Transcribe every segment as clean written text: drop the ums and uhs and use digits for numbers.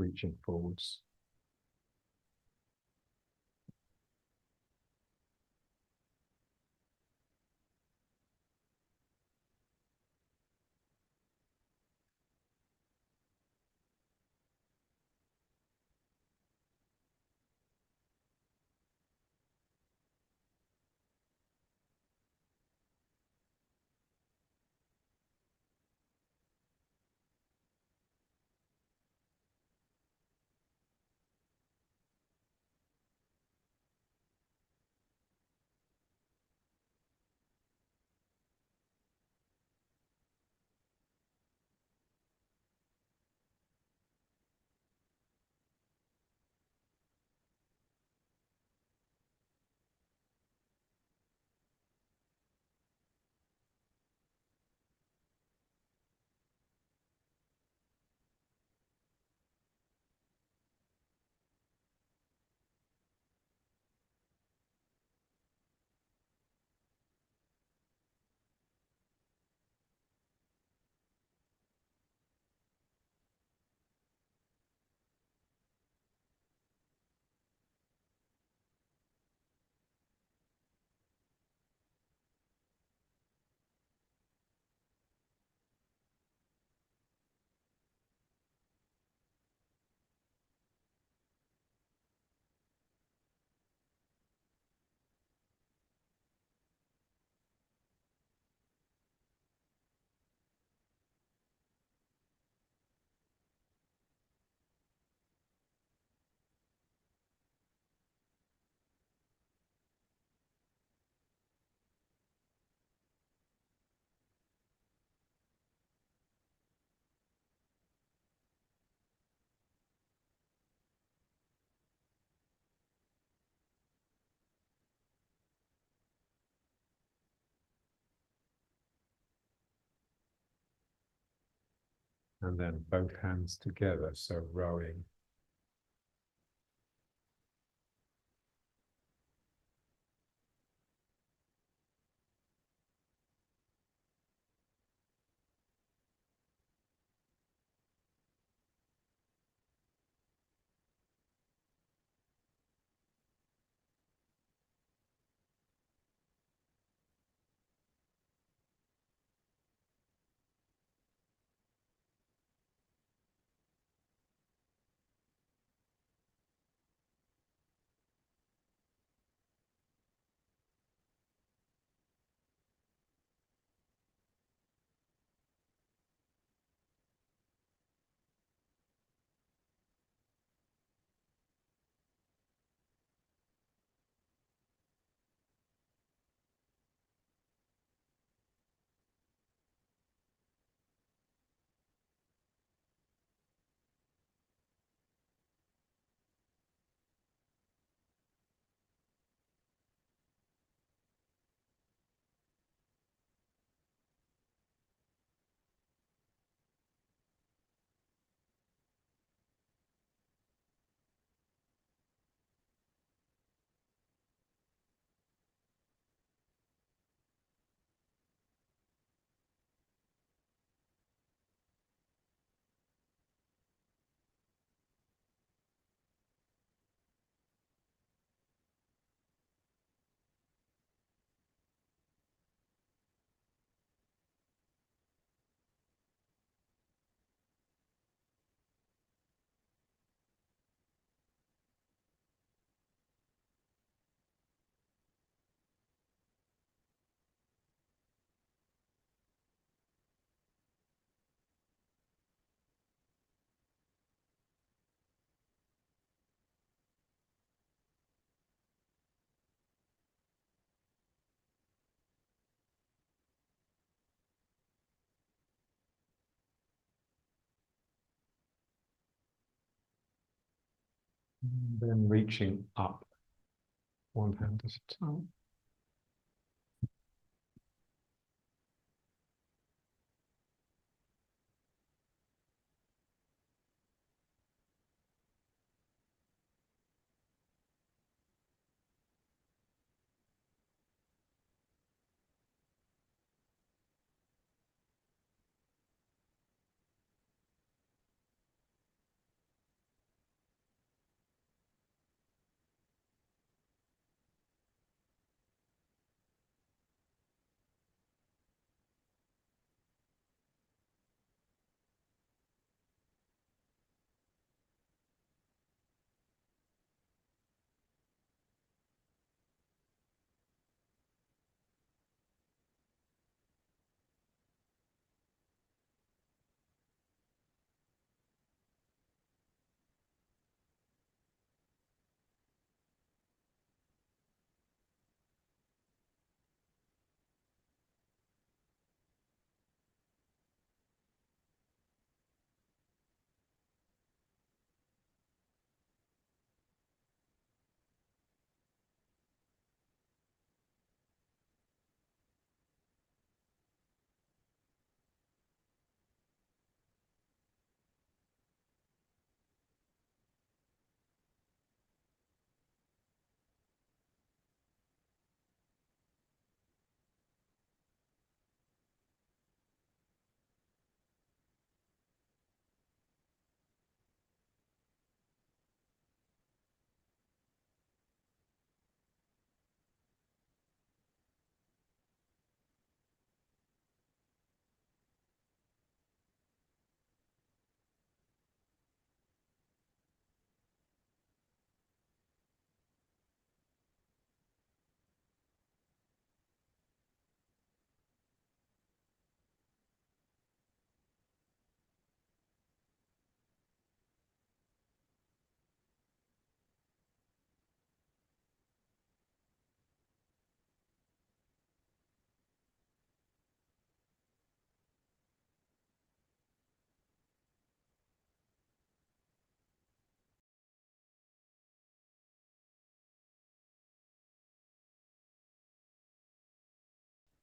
reaching forwards. And then both hands together, so rowing. And then reaching up, one hand at a time.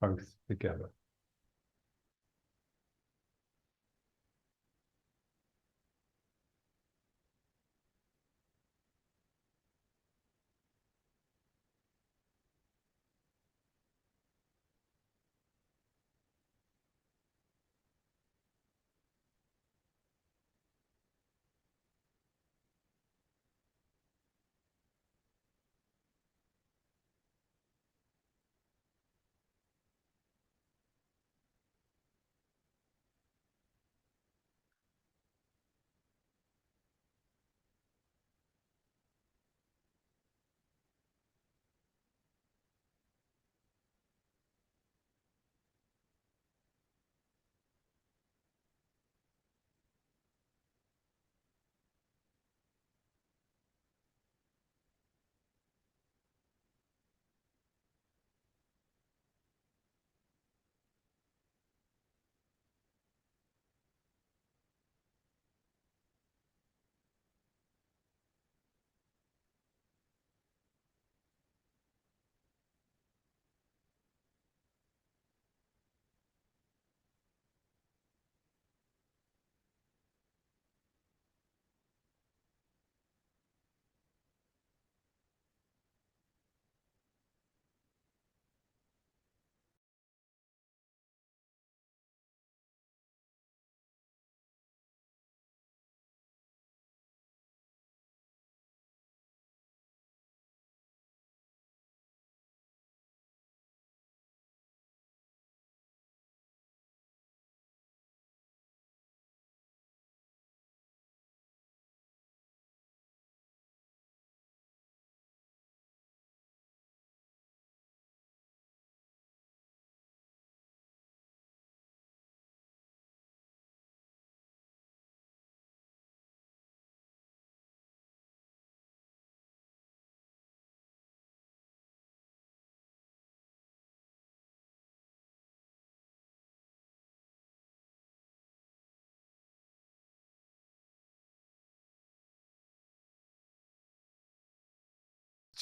both together.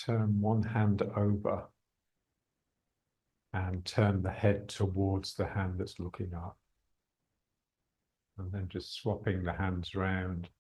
Turn one hand over and turn the head towards the hand that's looking up. And then just swapping the hands round.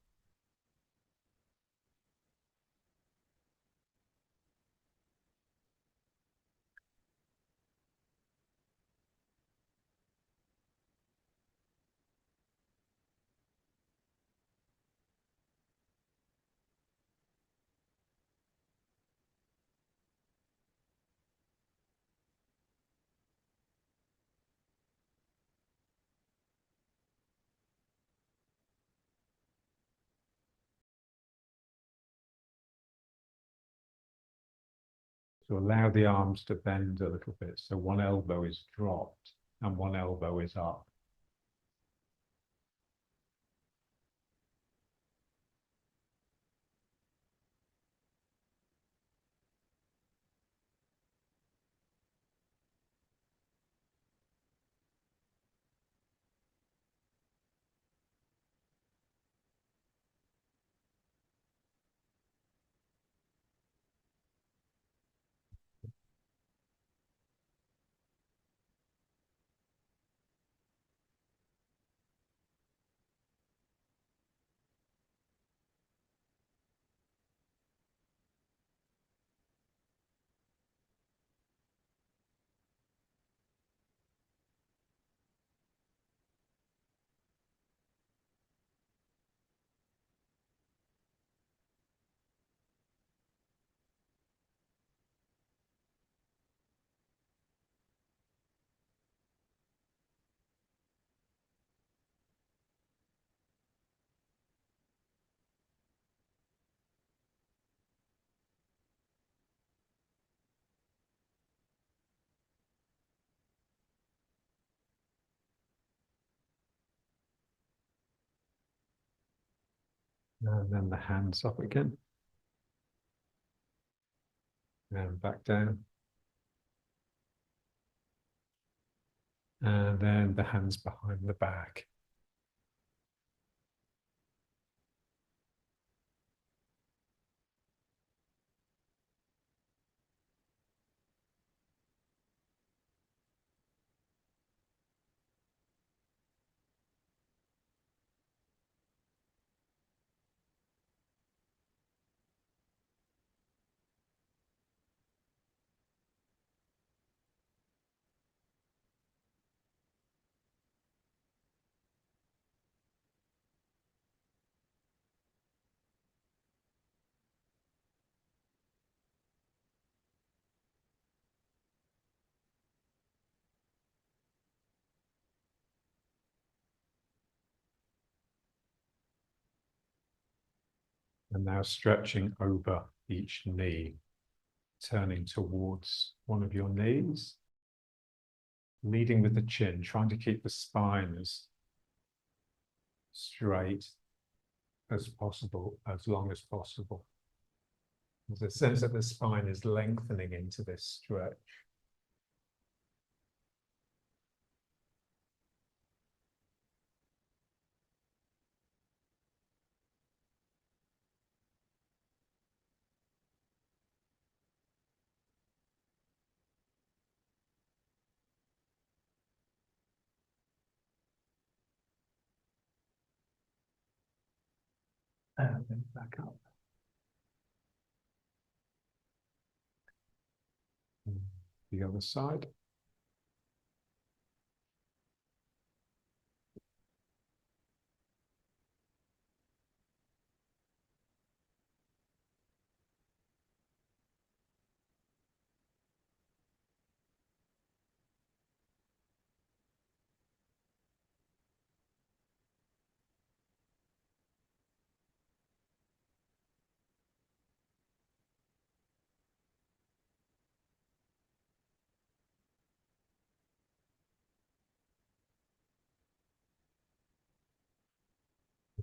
To allow the arms to bend a little bit. So one elbow is dropped and one elbow is up. And then the hands up again. And back down. And then the hands behind the back. And now stretching over each knee, turning towards one of your knees, leading with the chin, trying to keep the spine as straight as possible, as long as possible. There's a sense that the spine is lengthening into this stretch. And then back up. The other side.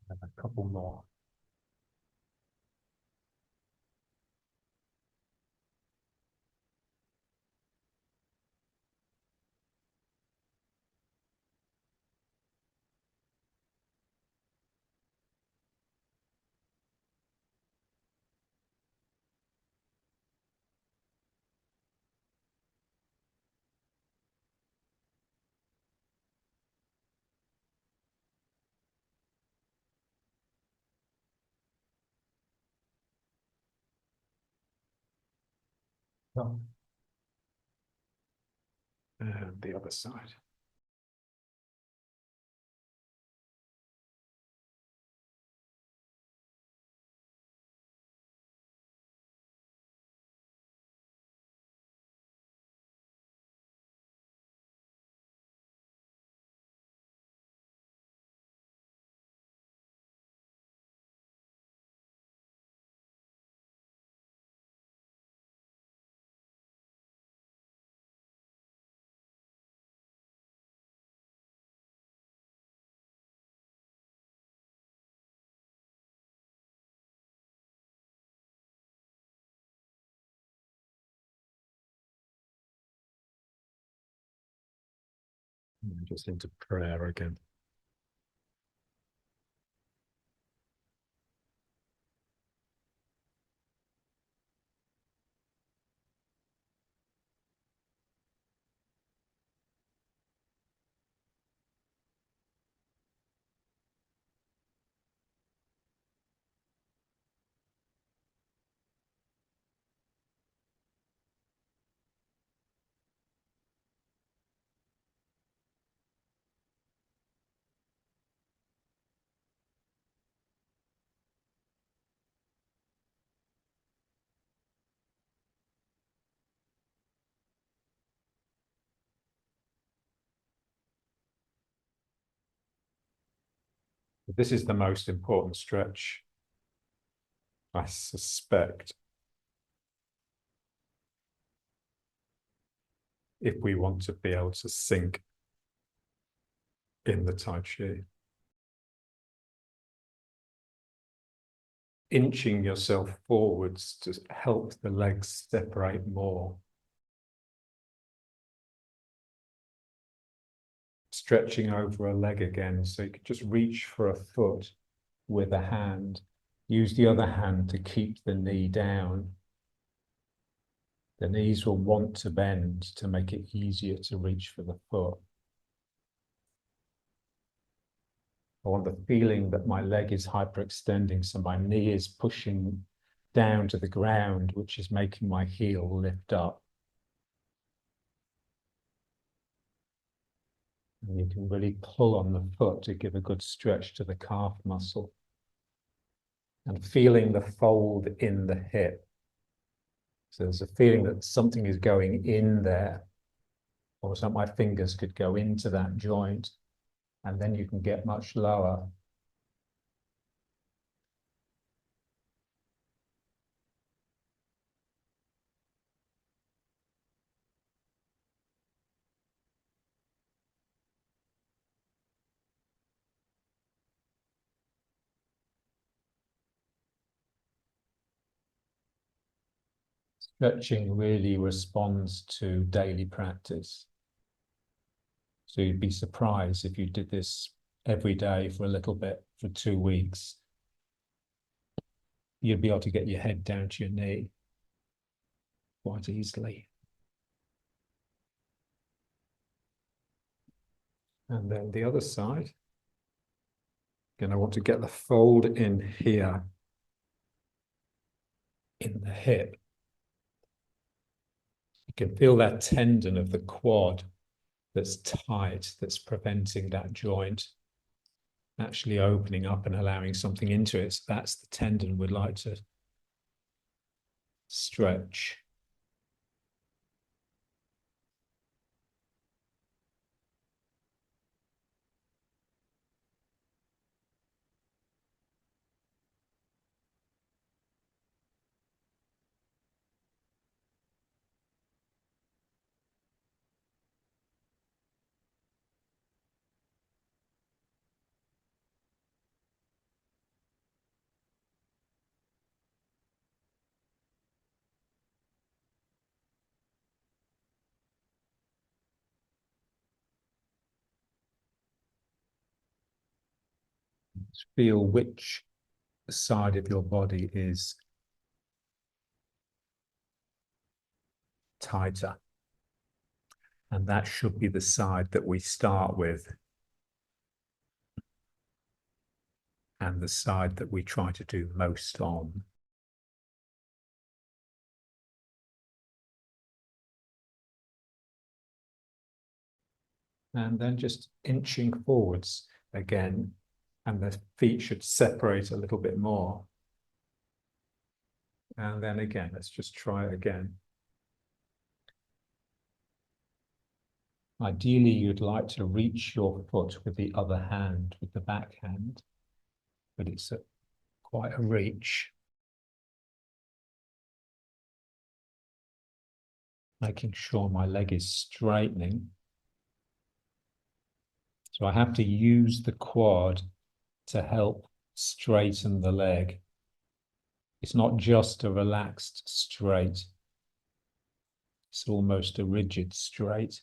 And a couple more. And the other side. And just into prayer again. This is the most important stretch, I suspect, if we want to be able to sink in the Tai Chi. Inching yourself forwards to help the legs separate more. Stretching over a leg again, so you can just reach for a foot with a hand. Use the other hand to keep the knee down. The knees will want to bend to make it easier to reach for the foot. I want the feeling that my leg is hyperextending, so my knee is pushing down to the ground, which is making my heel lift up. And you can really pull on the foot to give a good stretch to the calf muscle. And feeling the fold in the hip. So there's a feeling that something is going in there, or some of my fingers could go into that joint, and then you can get much lower. Stretching really responds to daily practice. So you'd be surprised if you did this every day for a little bit for 2 weeks, you'd be able to get your head down to your knee quite easily. And then the other side. Again, I want to get the fold in here in the hip. You can feel that tendon of the quad that's tight, that's preventing that joint actually opening up and allowing something into it. So that's the tendon we'd like to stretch. Feel which side of your body is tighter. And that should be the side that we start with. And the side that we try to do most on. And then just inching forwards again, and the feet should separate a little bit more. And then again, let's just try it again. Ideally, you'd like to reach your foot with the other hand, with the back hand, but it's quite a reach. Making sure my leg is straightening. So I have to use the quad to help straighten the leg. It's not just a relaxed straight. It's almost a rigid straight.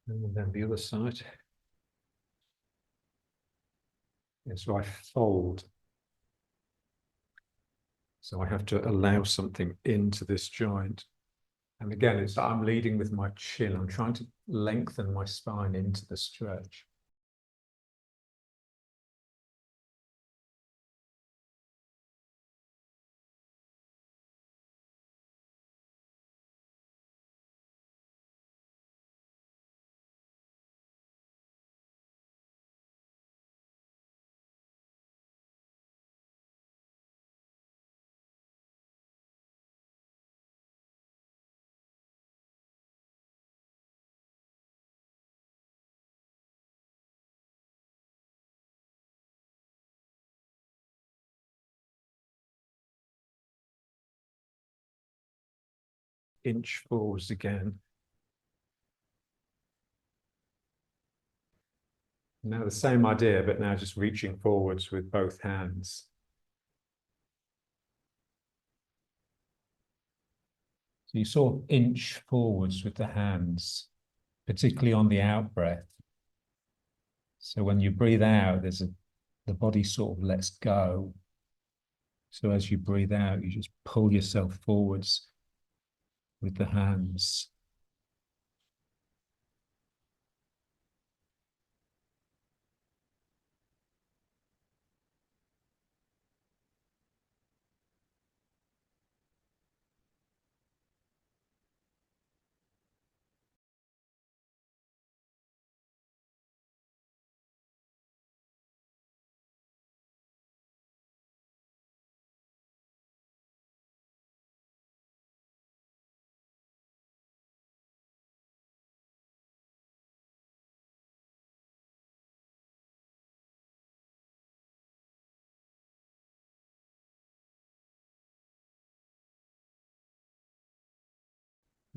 And then the other side. And so I fold. So I have to allow something into this joint. And again, I'm leading with my chin. I'm trying to lengthen my spine into the stretch. Inch forwards again. Now the same idea, but now just reaching forwards with both hands. So you sort of inch forwards with the hands, particularly on the out breath. So when you breathe out, the body sort of lets go. So as you breathe out, you just pull yourself forwards with the hands.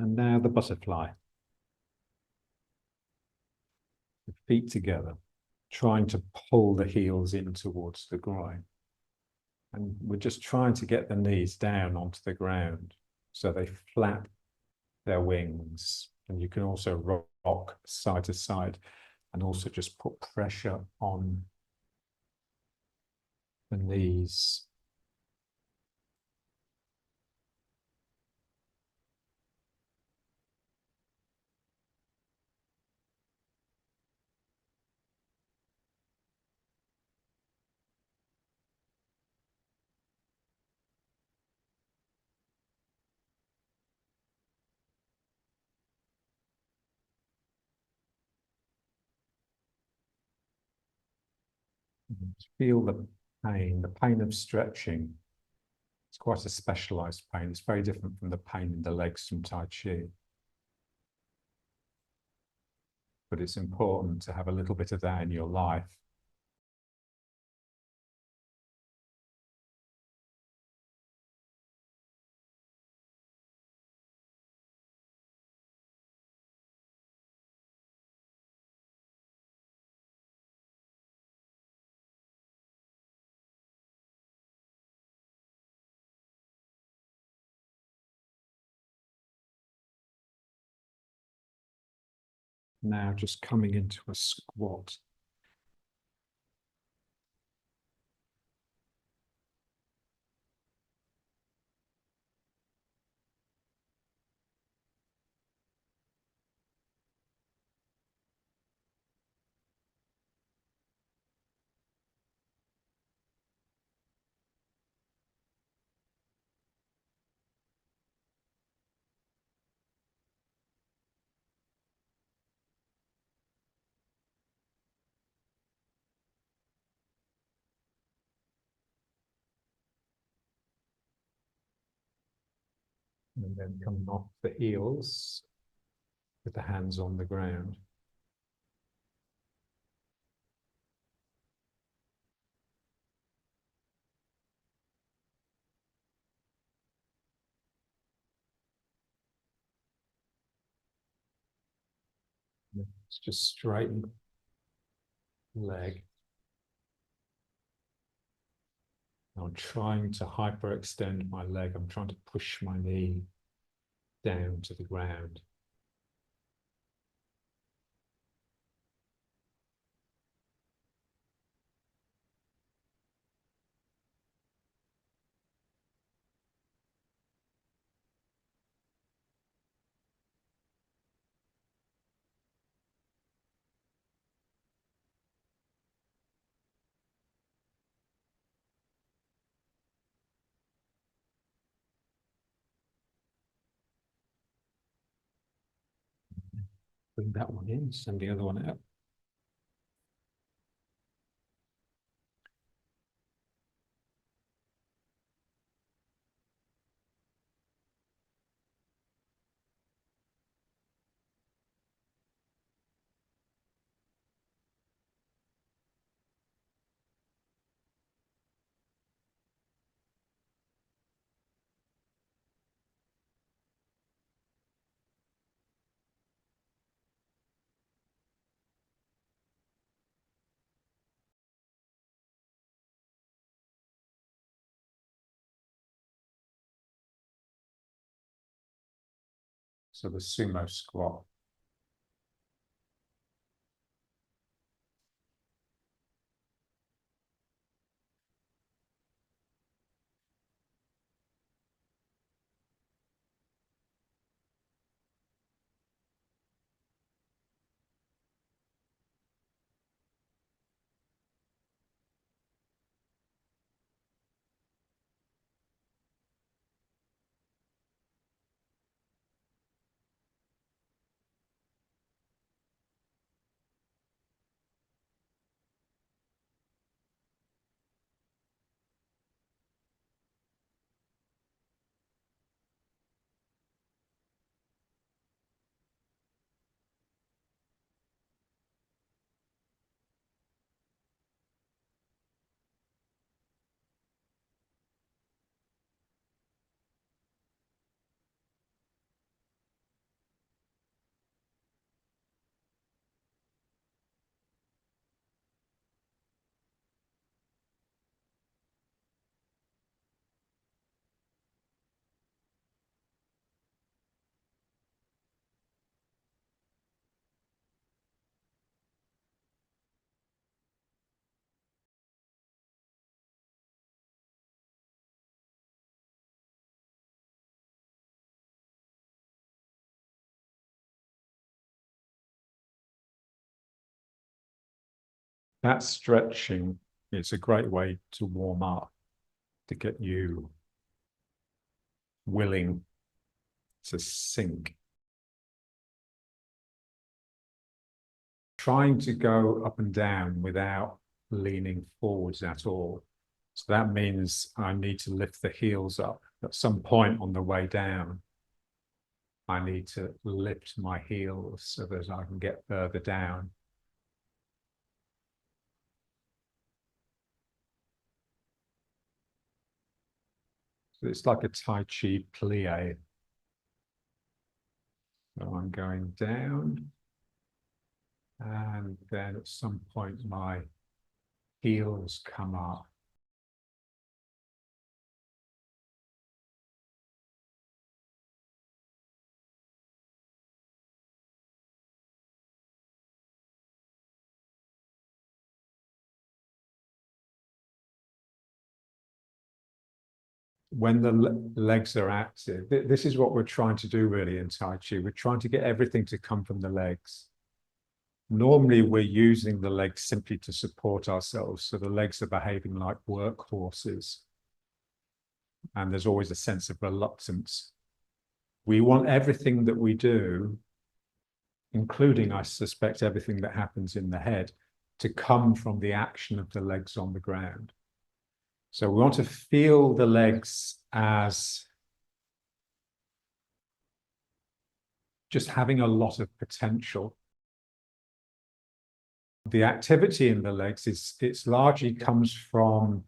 And now the butterfly. The feet together, trying to pull the heels in towards the groin. And we're just trying to get the knees down onto the ground so they flap their wings. And you can also rock side to side and also just put pressure on the knees. Feel the pain of stretching. It's quite a specialized pain. It's very different from the pain in the legs from Tai Chi. But it's important to have a little bit of that in your life. Now just coming into a squat. And then coming off the heels with the hands on the ground. It's just straighten leg. I'm trying to hyperextend my leg. I'm trying to push my knee down to the ground. Bring that one in, send the other one out. So the sumo squat. that stretching is a great way to warm up, to get you willing to sink. Trying to go up and down without leaning forwards at all. So that means I need to lift the heels up. At some point on the way down, I need to lift my heels so that I can get further down. So it's like a Tai Chi plie. So I'm going down, and then at some point my heels come up. When the legs are active, this is what we're trying to do really in Tai Chi. We're trying to get everything to come from the legs. Normally, we're using the legs simply to support ourselves. So the legs are behaving like workhorses. And there's always a sense of reluctance. We want everything that we do, including, I suspect, everything that happens in the head, to come from the action of the legs on the ground. So we want to feel the legs as just having a lot of potential. The activity in the legs it's largely comes from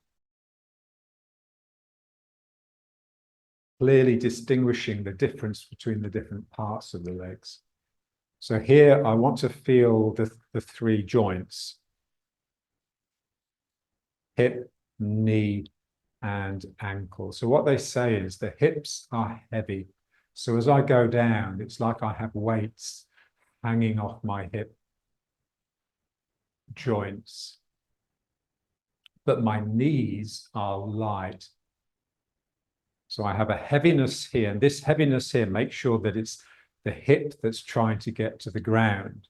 clearly distinguishing the difference between the different parts of the legs. So here I want to feel the three joints: hip, knee, and ankle. So what they say is the hips are heavy. So as I go down, it's like I have weights hanging off my hip joints, but my knees are light. So I have a heaviness here, and this heaviness here, make sure that it's the hip that's trying to get to the ground.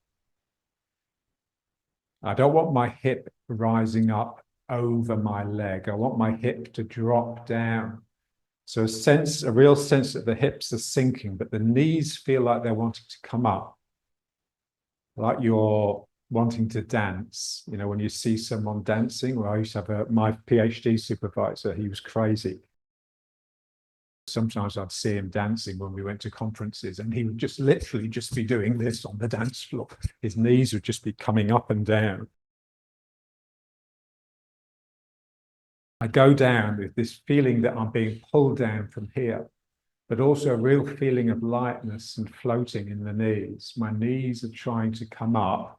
I don't want my hip rising up over my leg. I want my hip to drop down. So a real sense that the hips are sinking, but the knees feel like they're wanting to come up, like you're wanting to dance. You know, when you see someone dancing, well, I used to have my PhD supervisor, he was crazy. Sometimes I'd see him dancing when we went to conferences, and he would just literally just be doing this on the dance floor. His knees would just be coming up and down. I go down with this feeling that I'm being pulled down from here, but also a real feeling of lightness and floating in the knees. My knees are trying to come up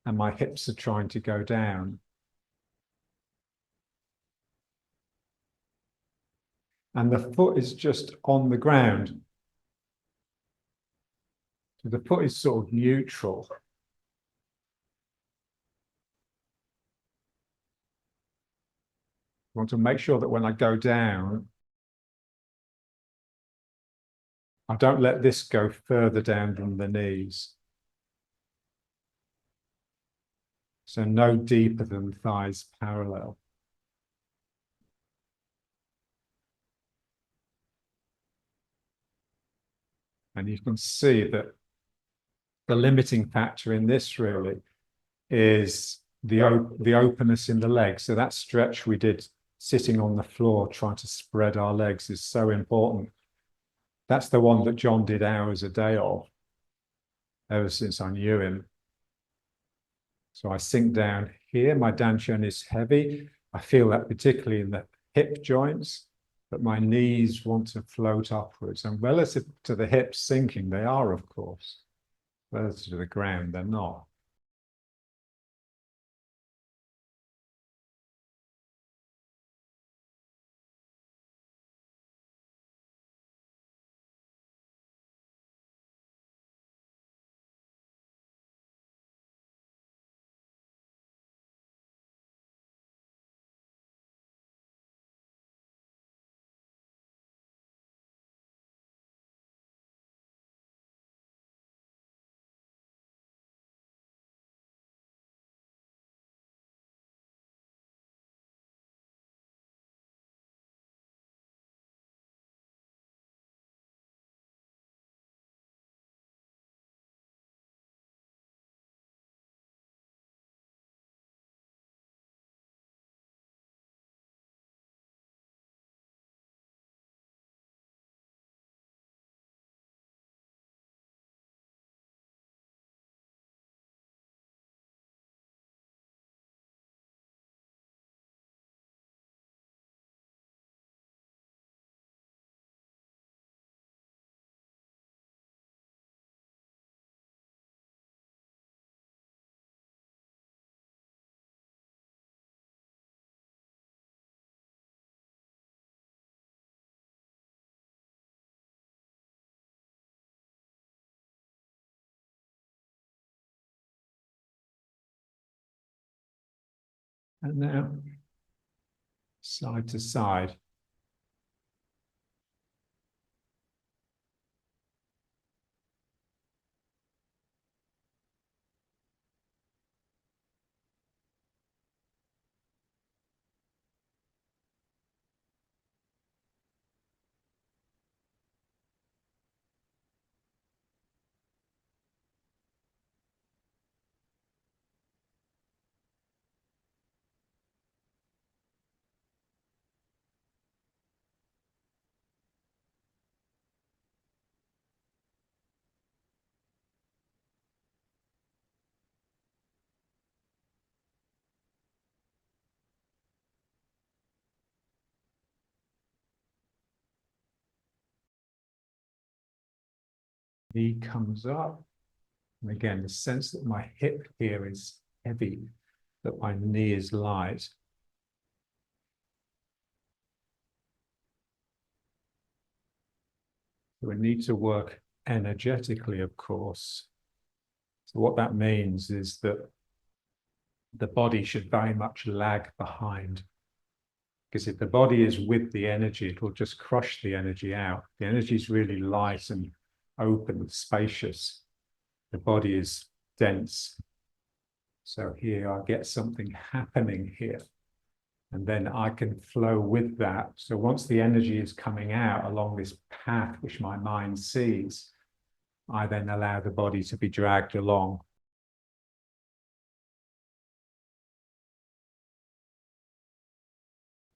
and my hips are trying to go down. And the foot is just on the ground. So the foot is sort of neutral. I want to make sure that when I go down, I don't let this go further down than the knees. So no deeper than thighs parallel. And you can see that the limiting factor in this really is the openness in the legs. So that stretch we did sitting on the floor trying to spread our legs is so important. That's the one that John did hours a day of, ever since I knew him. So I sink down here, my dantian is heavy. I feel that particularly in the hip joints, but my knees want to float upwards. And relative to the hips sinking, they are, of course. Relative to the ground, they're not. And now side to side. Knee comes up. And again, the sense that my hip here is heavy, that my knee is light. So we need to work energetically, of course. So what that means is that the body should very much lag behind. Because if the body is with the energy, it will just crush the energy out. The energy is really light and open, spacious. The body is dense. So here I get something happening here. And then I can flow with that. So once the energy is coming out along this path, which my mind sees, I then allow the body to be dragged along.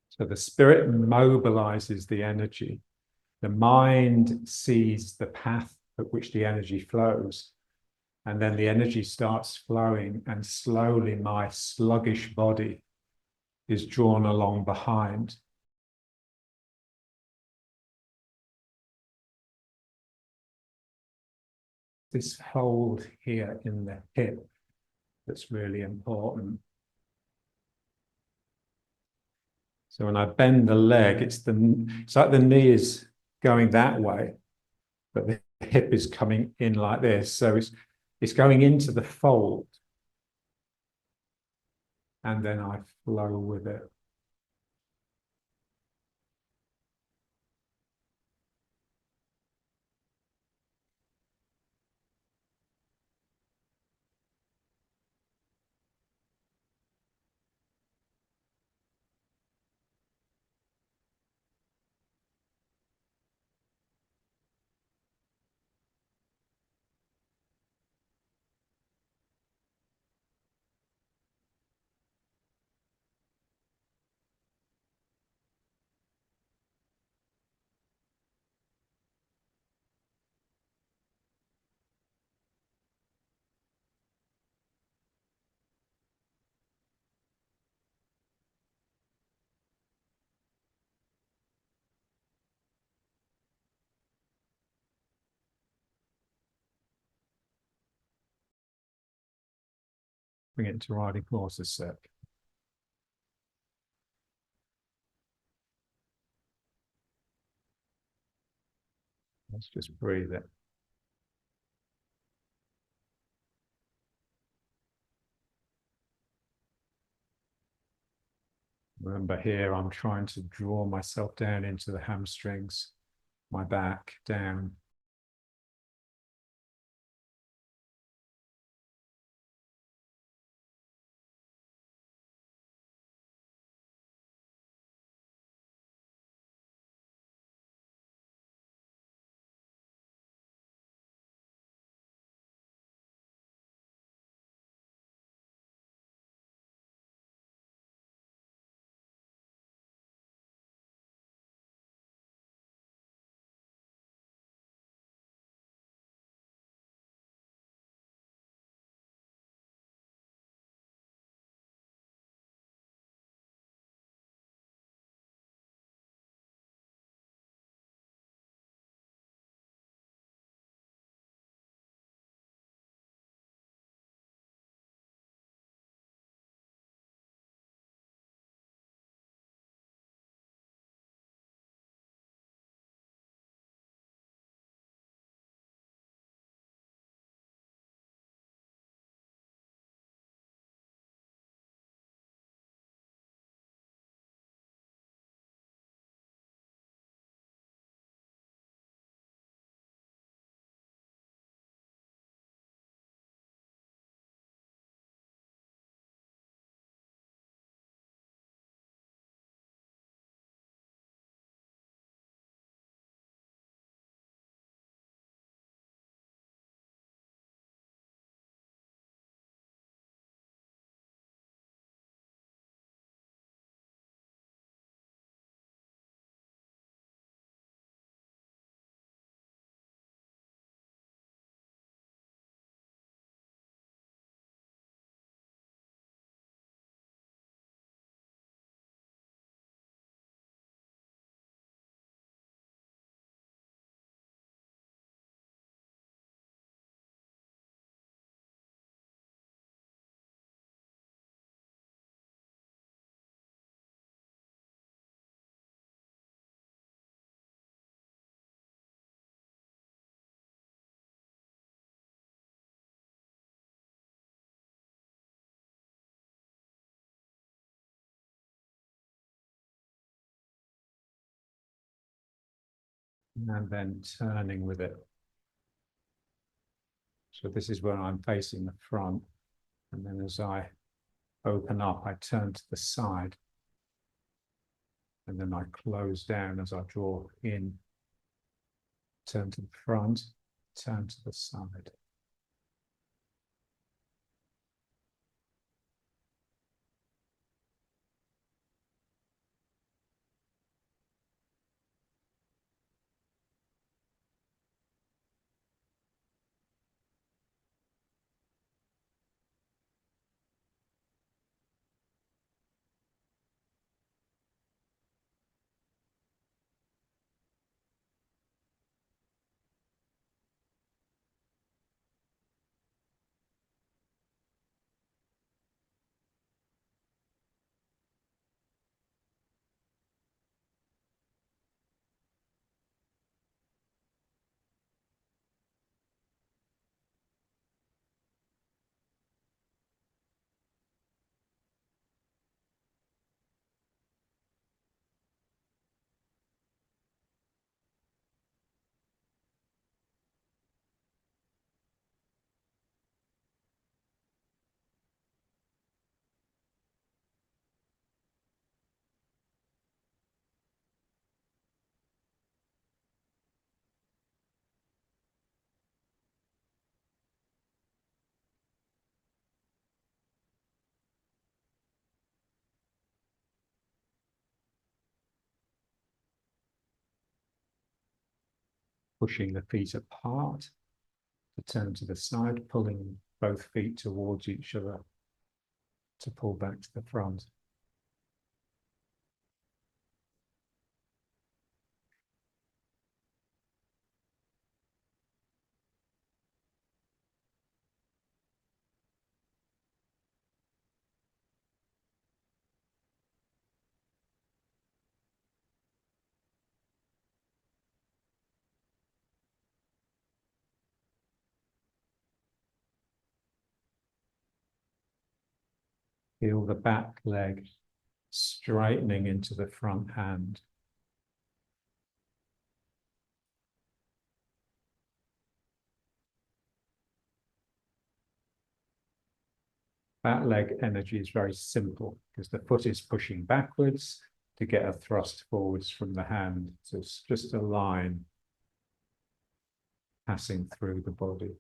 So the spirit mobilizes the energy. The mind sees the path at which the energy flows. And then the energy starts flowing, and slowly my sluggish body is drawn along behind. This hold here in the hip that's really important. So when I bend the leg, it's like the knee is going that way, but the hip is coming in like this. So it's going into the fold. And then I flow with it. Bring it to riding horse a sec. Let's just breathe it. Remember here, I'm trying to draw myself down into the hamstrings, my back down. and then turning with it. So this is where I'm facing the front, and then as I open up, I turn to the side, and then I close down as I draw in, turn to the front, turn to the side. Pushing the feet apart to turn to the side, pulling both feet towards each other to pull back to the front. Feel the back leg straightening into the front hand. Back leg energy is very simple because the foot is pushing backwards to get a thrust forwards from the hand. So it's just a line passing through the body.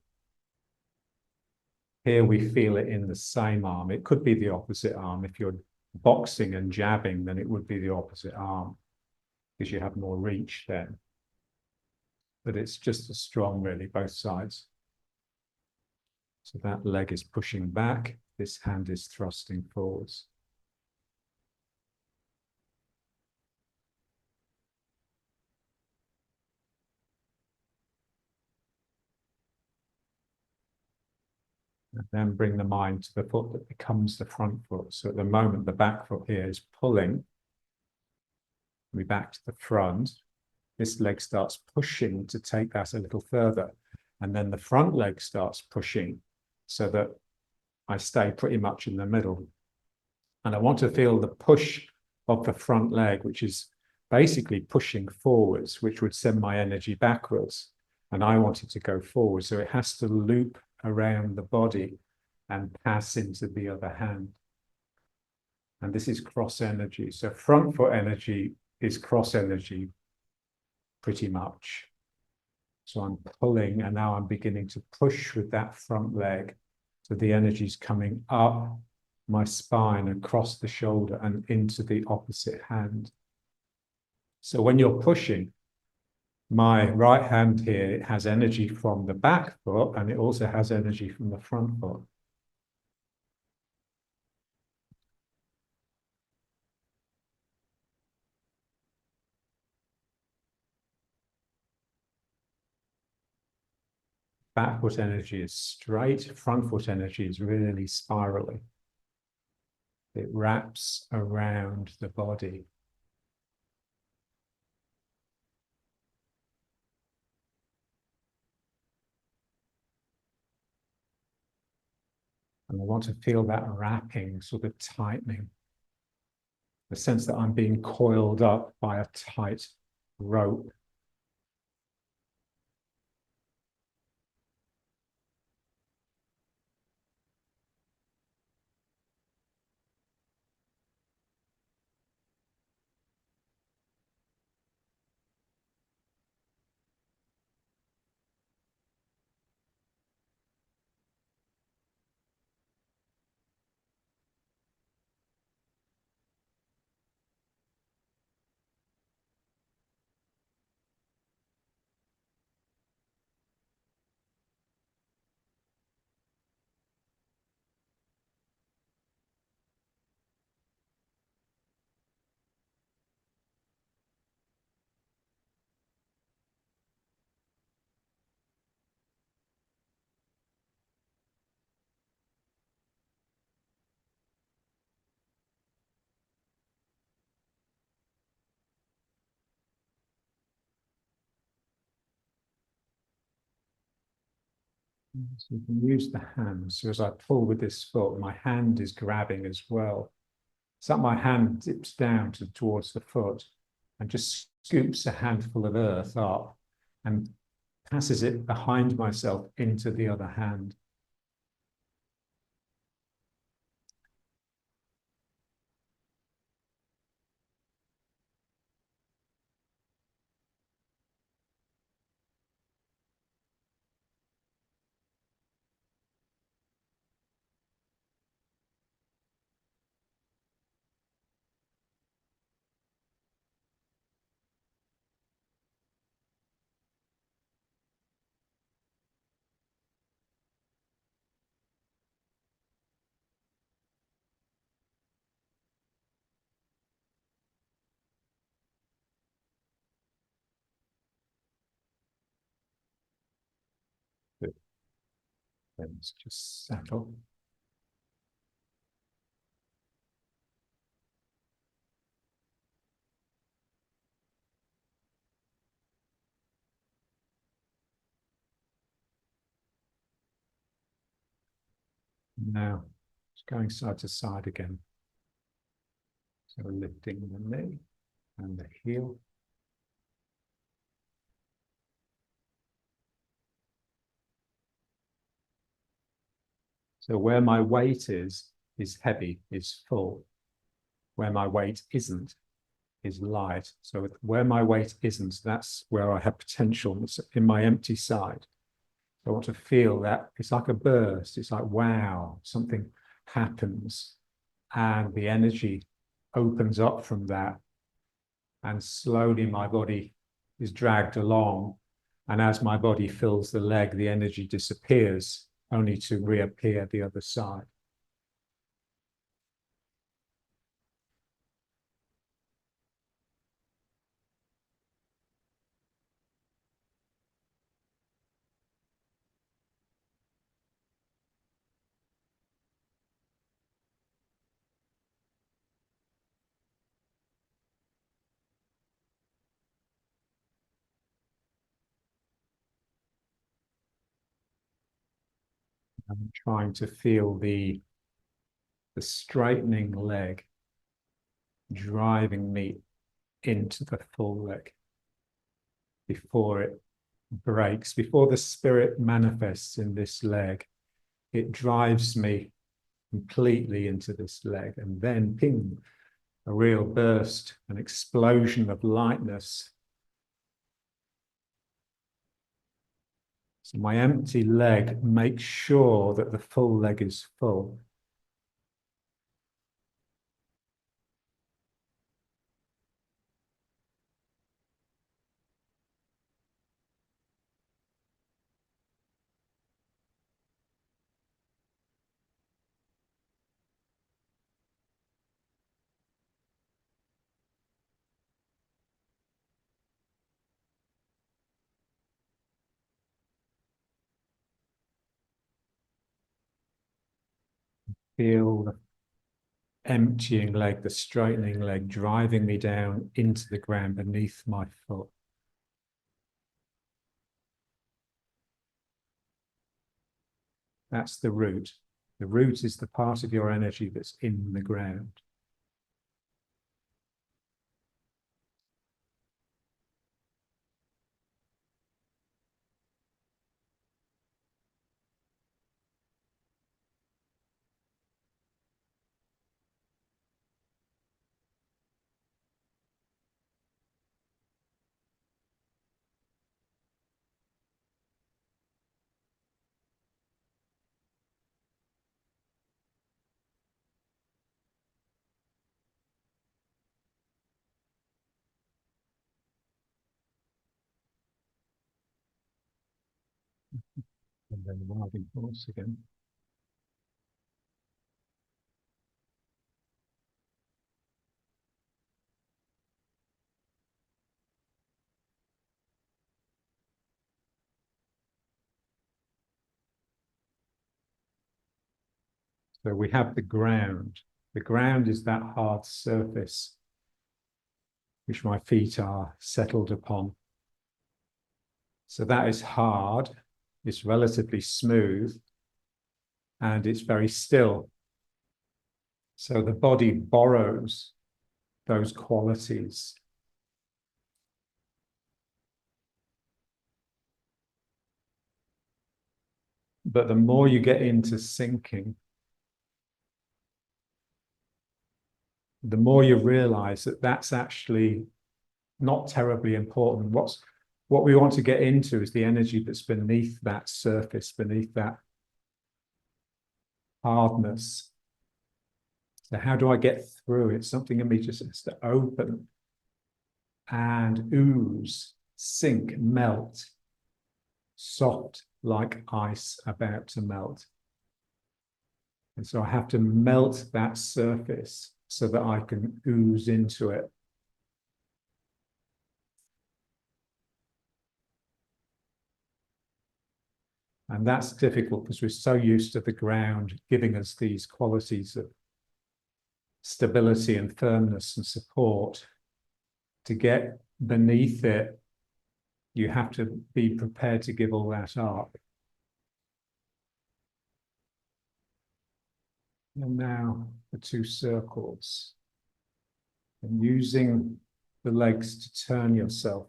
Here we feel it in the same arm. It could be the opposite arm. If you're boxing and jabbing, then it would be the opposite arm because you have more reach then. But it's just as strong, really, both sides. So that leg is pushing back. This hand is thrusting forwards. And then bring the mind to the foot that becomes the front foot. So at the moment, the back foot here is pulling me back to the front. This leg starts pushing to take that a little further. And then the front leg starts pushing so that I stay pretty much in the middle. And I want to feel the push of the front leg, which is basically pushing forwards, which would send my energy backwards. And I want it to go forward. So it has to loop around the body and pass into the other hand. And this is cross energy. So front foot energy is cross energy pretty much. So I'm pulling, and now I'm beginning to push with that front leg. So the energy is coming up my spine, across the shoulder, and into the opposite hand. So when you're pushing, my right hand here has energy from the back foot, and it also has energy from the front foot. Back foot energy is straight, front foot energy is really spiraling. It wraps around the body. And I want to feel that wrapping, sort of tightening. The sense that I'm being coiled up by a tight rope. So you can use the hand. So as I pull with this foot, my hand is grabbing as well. So my hand dips down towards the foot and just scoops a handful of earth up and passes it behind myself into the other hand. Then it's just settle. Now it's going side to side again. So lifting the knee and the heel. So where my weight is heavy, is full. Where my weight isn't is light. So where my weight isn't, that's where I have potential in my empty side. I want to feel that it's like a burst. It's like, wow, something happens and the energy opens up from that. And slowly my body is dragged along. And as my body fills the leg, the energy disappears, only to reappear the other side. I'm trying to feel the straightening leg driving me into the full leg before it breaks, before the spirit manifests in this leg. It drives me completely into this leg, and then ping, a real burst, an explosion of lightness. So my empty leg makes sure that the full leg is full. Feel the emptying leg, the straightening leg, driving me down into the ground beneath my foot. That's the root. The root is the part of your energy that's in the ground. And then riding horse again. So we have the ground. The ground is that hard surface which my feet are settled upon. So that is hard. It's relatively smooth and it's very still. So the body borrows those qualities. But the more you get into syncing, the more you realize that that's actually not terribly important. What we want to get into is the energy that's beneath that surface, beneath that hardness. So how do I get through it? Something in me just has to open and ooze, sink, melt, soft like ice about to melt. And so I have to melt that surface so that I can ooze into it. And that's difficult because we're so used to the ground giving us these qualities of stability and firmness and support. To get beneath it, you have to be prepared to give all that up. And now the two circles. And using the legs to turn yourself.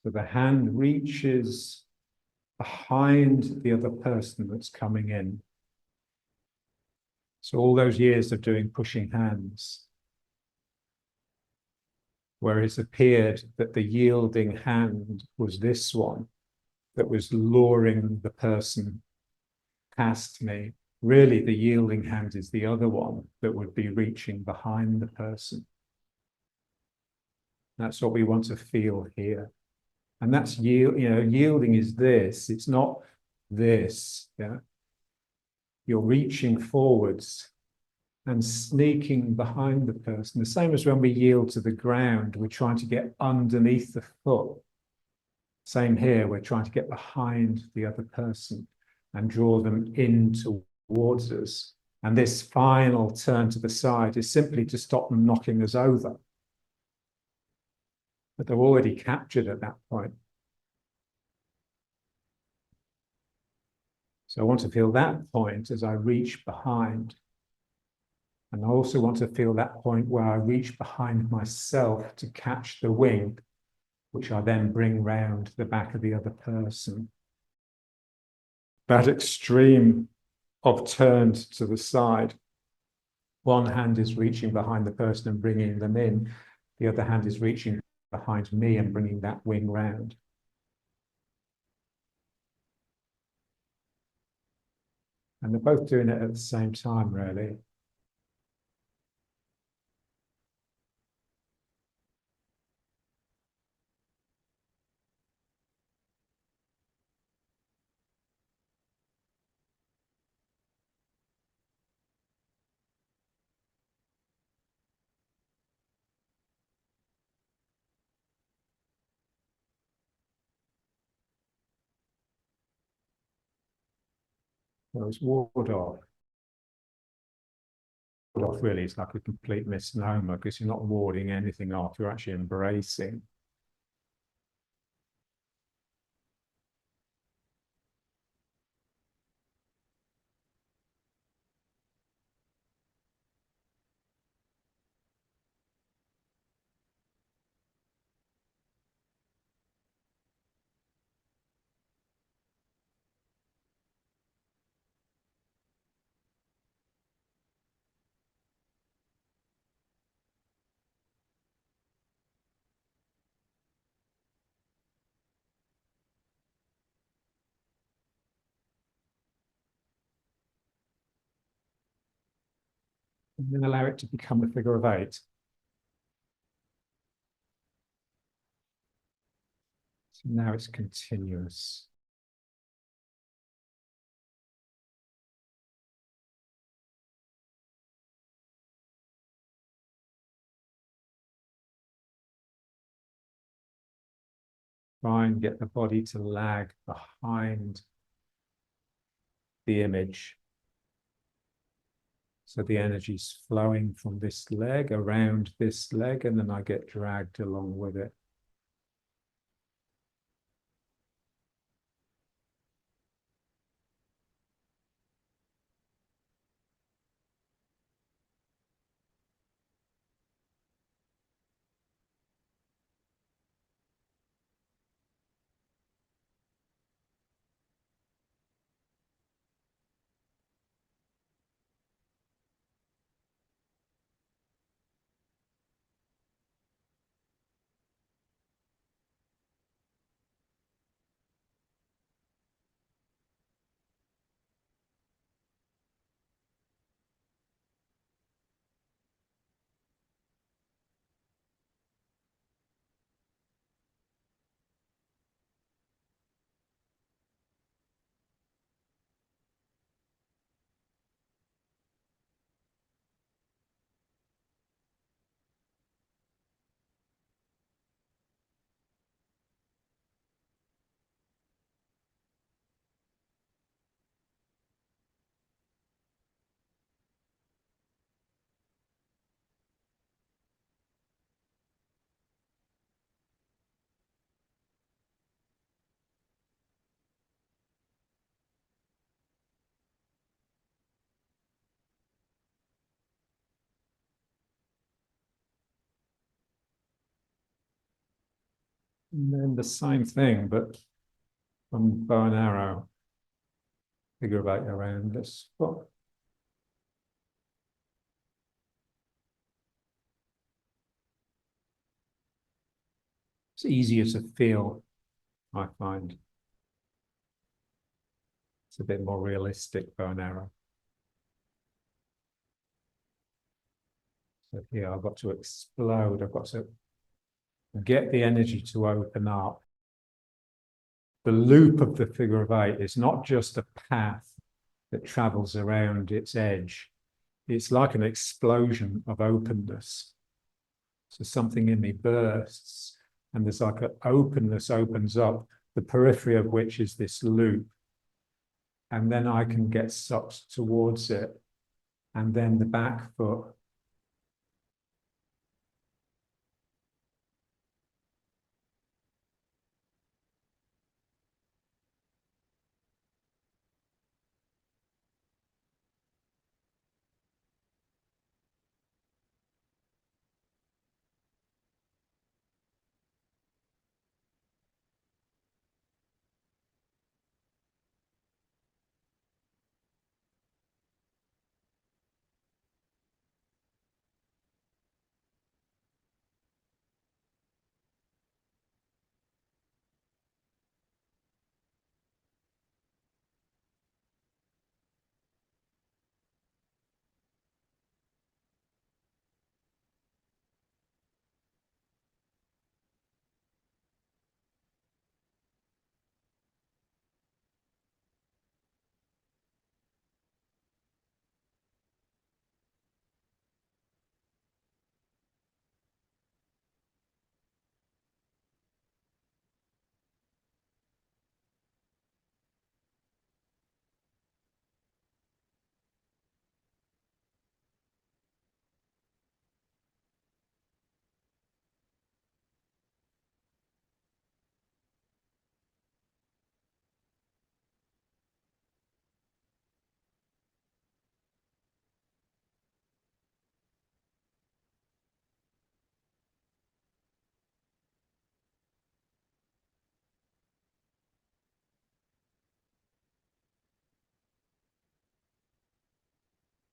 So the hand reaches behind the other person that's coming in. So all those years of doing pushing hands, where it's appeared that the yielding hand was this one that was luring the person past me. Really, the yielding hand is the other one that would be reaching behind the person. That's what we want to feel here. And that's yielding is this, it's not this. Yeah. You're reaching forwards and sneaking behind the person. The same as when we yield to the ground, we're trying to get underneath the foot. Same here, we're trying to get behind the other person and draw them in towards us. And this final turn to the side is simply to stop them knocking us over. But they're already captured at that point. So I want to feel that point as I reach behind. And I also want to feel that point where I reach behind myself to catch the wing, which I then bring round the back of the other person. That extreme of turned to the side. One hand is reaching behind the person and bringing them in. The other hand is reaching behind me and bringing that wing round. And they're both doing it at the same time, really. So it's ward off. Ward off really is like a complete misnomer because you're not warding anything off, you're actually embracing. And then allow it to become a figure of 8. So now it's continuous. Try and get the body to lag behind the image. So the energy's flowing from this leg around this leg, and then I get dragged along with it. And then the same thing, but from bow and arrow, figure of 8 around this foot. It's easier to feel, I find. It's a bit more realistic, bow and arrow. So here I've got to explode. I've got to get the energy to open up. The loop of the figure of 8 is not just a path that travels around its edge. It's like an explosion of openness. So something in me bursts, and there's like an openness opens up, the periphery of which is this loop. And then I can get sucked towards it. And then the back foot.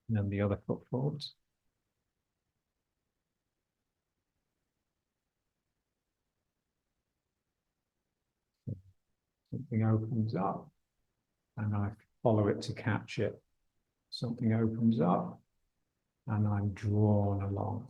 And then the other foot forwards. Something opens up, and I follow it to catch it. Something opens up, and I'm drawn along.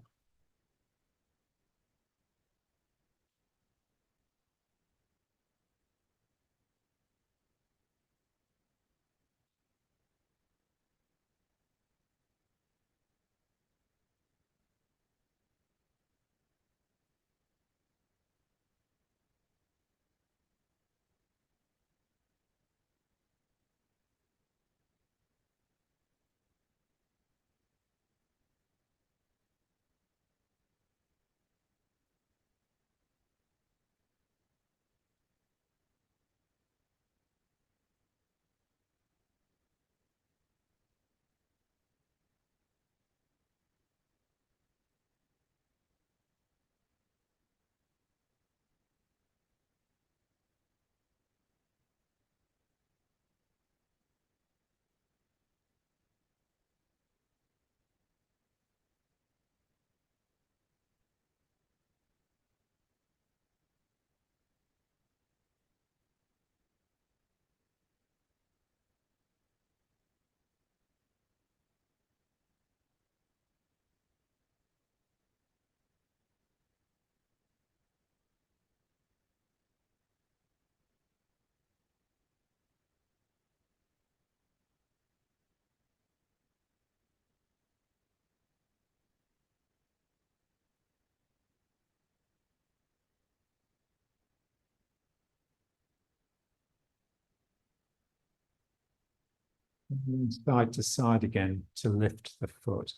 And side to side again to lift the foot.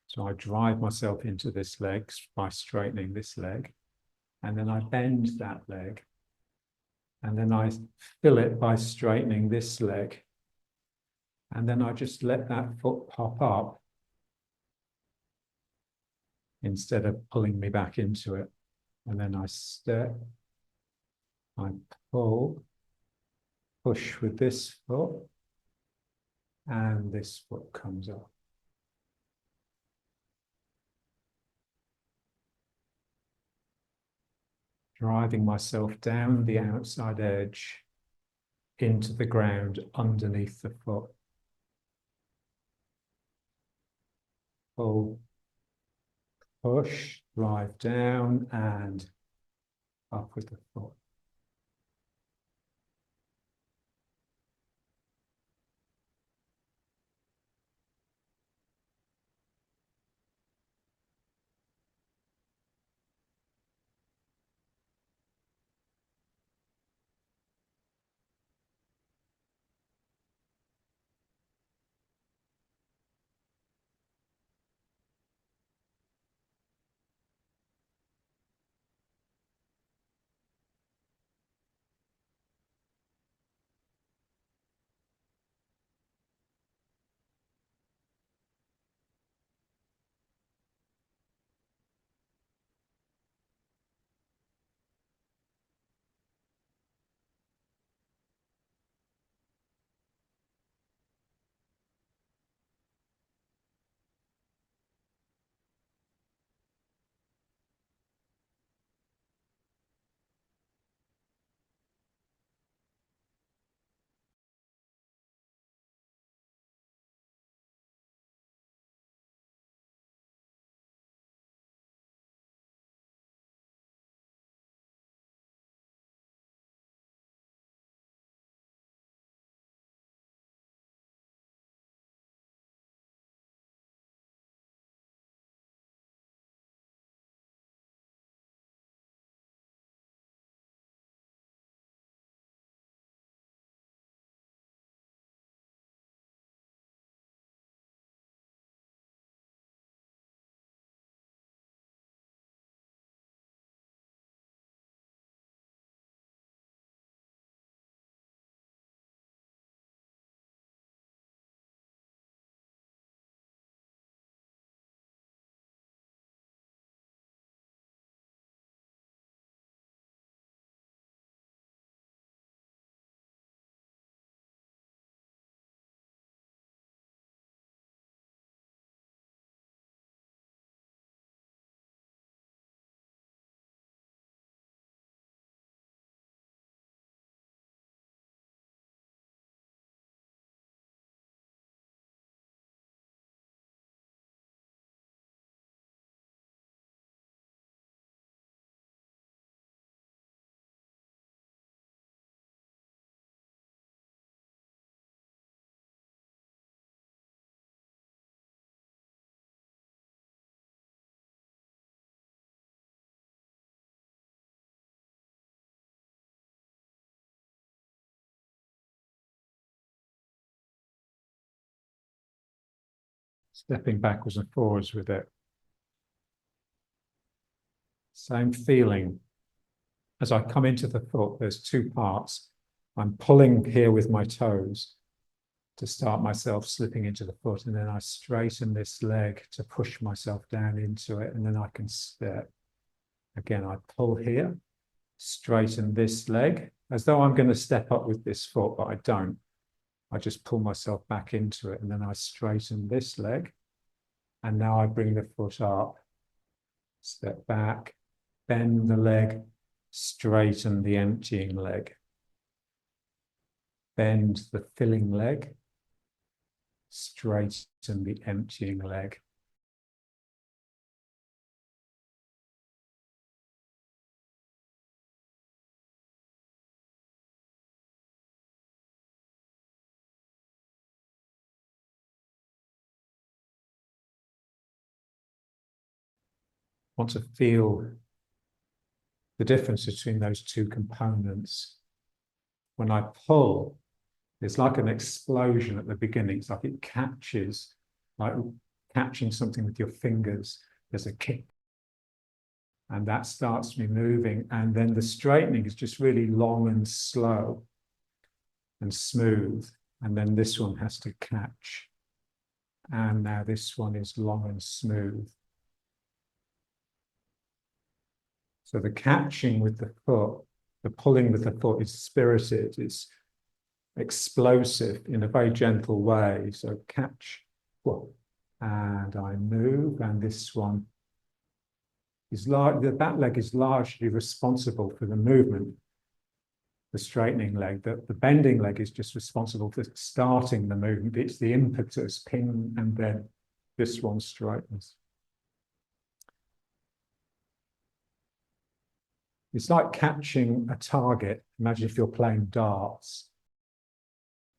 So I drive myself into this leg by straightening this leg, and then I bend that leg, and then I fill it by straightening this leg, and then I just let that foot pop up instead of pulling me back into it. And then I step, I pull, push with this foot, and this foot comes up. Driving myself down the outside edge into the ground underneath the foot. Pull, push, drive down and up with the foot. Stepping backwards and forwards with it. Same feeling. As I come into the foot, there's two parts. I'm pulling here with my toes to start myself slipping into the foot, and then I straighten this leg to push myself down into it, and then I can step. Again, I pull here, straighten this leg, as though I'm going to step up with this foot, but I don't. I just pull myself back into it, and then I straighten this leg, and now I bring the foot up, step back, bend the leg, straighten the emptying leg, bend the filling leg, straighten the emptying leg. Want to feel the difference between those two components. When I pull, It's like an explosion at the beginning. It's like it catches, like catching something with your fingers. There's a kick, and that starts me moving. And then the straightening is just really long and slow and smooth. And then this one has to catch. And now this one is long and smooth. So the catching with the foot, the pulling with the foot is spirited, it's explosive in a very gentle way. So catch, whoa, and I move, and this one is like the back leg is largely responsible for the movement. The straightening leg, the bending leg is just responsible for starting the movement. It's the impetus, ping, and then this one straightens. It's like catching a target. Imagine if you're playing darts.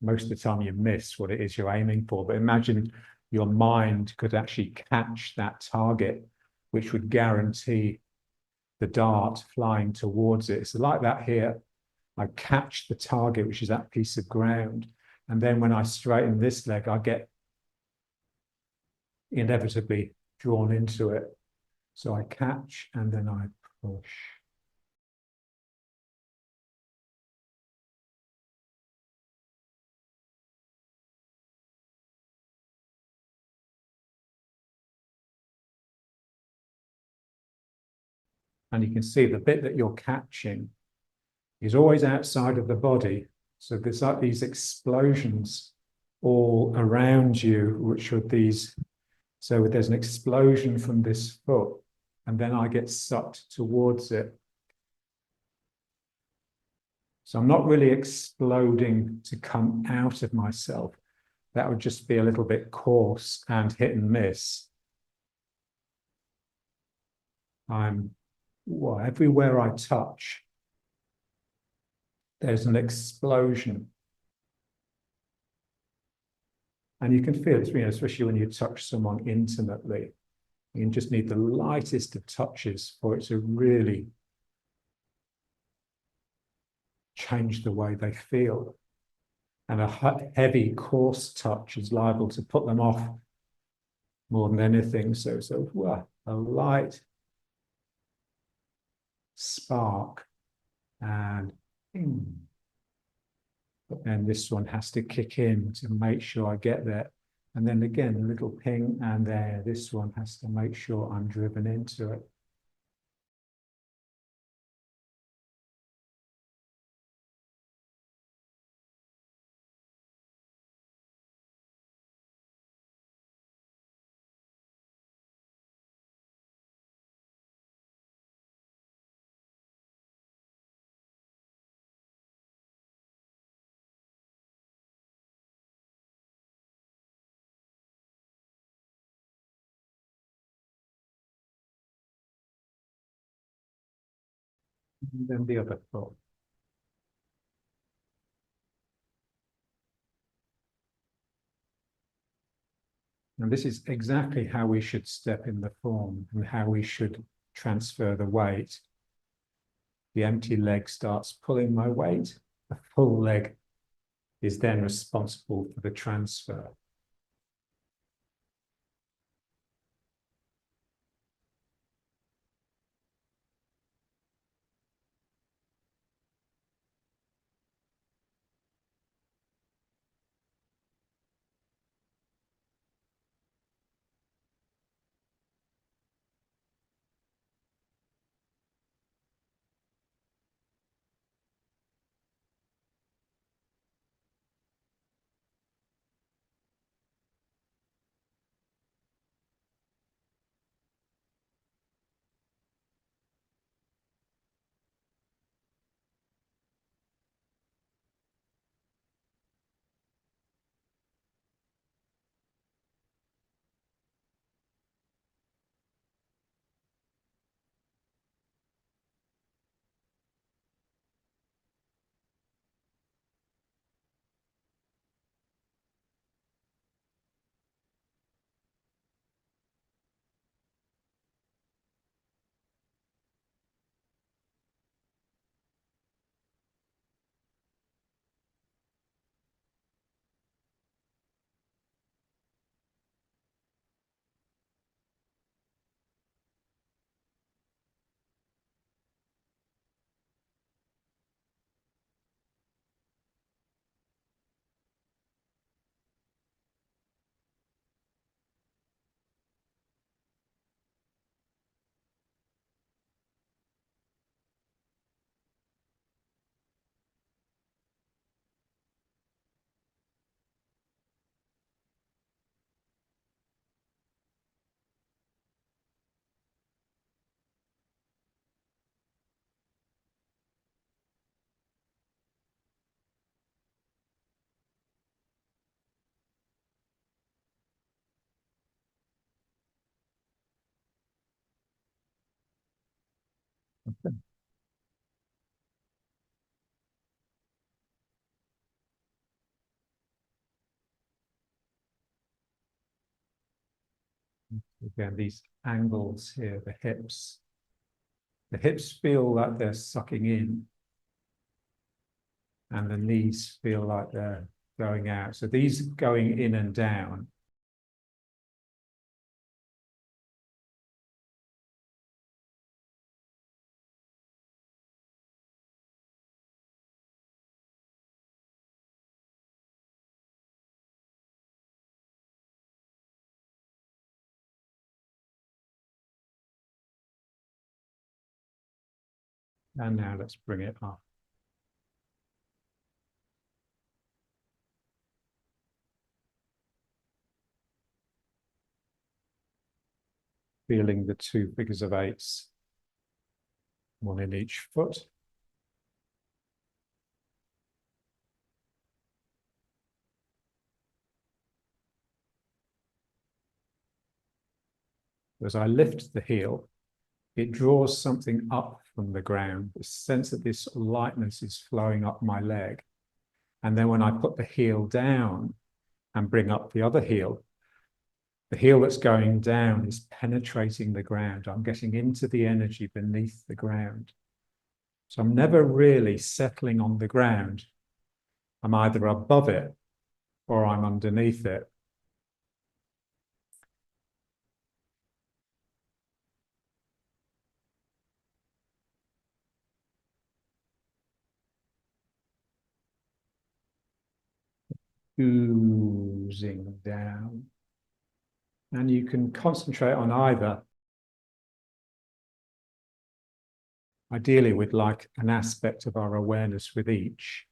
Most of the time you miss what it is you're aiming for, but imagine your mind could actually catch that target, which would guarantee the dart flying towards it. It's like that here. I catch the target, which is that piece of ground. And then when I straighten this leg, I get inevitably drawn into it. So I catch and then I push. And you can see the bit that you're catching is always outside of the body. So there's like these explosions all around you, which are these. So there's an explosion from this foot, and then I get sucked towards it. So I'm not really exploding to come out of myself. That would just be a little bit coarse and hit and miss. Well, everywhere I touch, there's an explosion. And you can feel it, especially when you touch someone intimately. You just need the lightest of touches for it to really change the way they feel. And a heavy, coarse touch is liable to put them off more than anything. So well, a light spark and but then this one has to kick in to make sure I get there. And then again, a little ping, and there, this one has to make sure I'm driven into it. And then the other foot. And this is exactly how we should step in the form and how we should transfer the weight. The empty leg starts pulling my weight. The full leg is then responsible for the transfer. Okay. Again, these angles here, the hips. The hips feel like they're sucking in, and the knees feel like they're going out. So these going in and down. And now let's bring it up. Feeling the two figures of eights, one in each foot. As I lift the heel, it draws something up from the ground, the sense that this lightness is flowing up my leg. And then when I put the heel down and bring up the other heel, the heel that's going down is penetrating the ground. I'm getting into the energy beneath the ground. So I'm never really settling on the ground. I'm either above it or I'm underneath it. Oozing down. And you can concentrate on either. Ideally, we'd like an aspect of our awareness with each.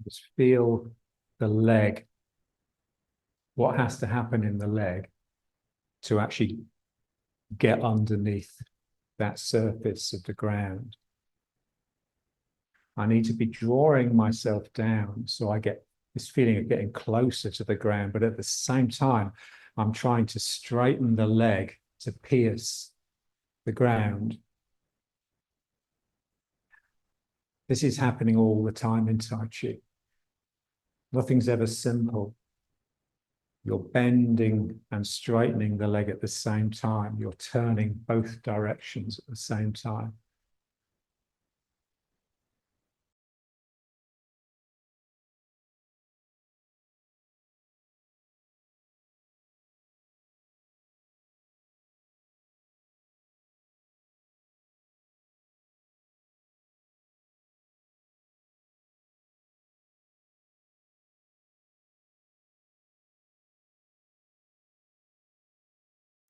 Just feel the leg, what has to happen in the leg to actually get underneath that surface of the ground. I need to be drawing myself down so I get this feeling of getting closer to the ground, but at the same time, I'm trying to straighten the leg to pierce the ground. This is happening all the time in Tai Chi. Nothing's ever simple. You're bending and straightening the leg at the same time. You're turning both directions at the same time.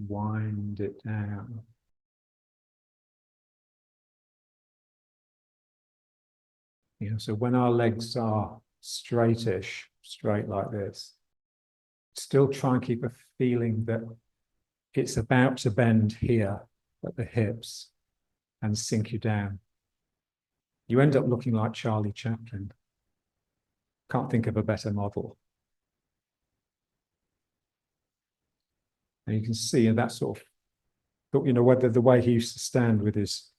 Wind it down. So when our legs are straightish, straight like this, still try and keep a feeling that it's about to bend here at the hips and sink you down. You end up looking like Charlie Chaplin. Can't think of a better model. And you can see in that sort of, whether the way he used to stand with his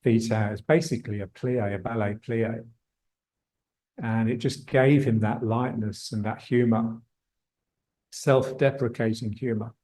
feet out is basically a plie, a ballet plie. And it just gave him that lightness and that humor, self-deprecating humor.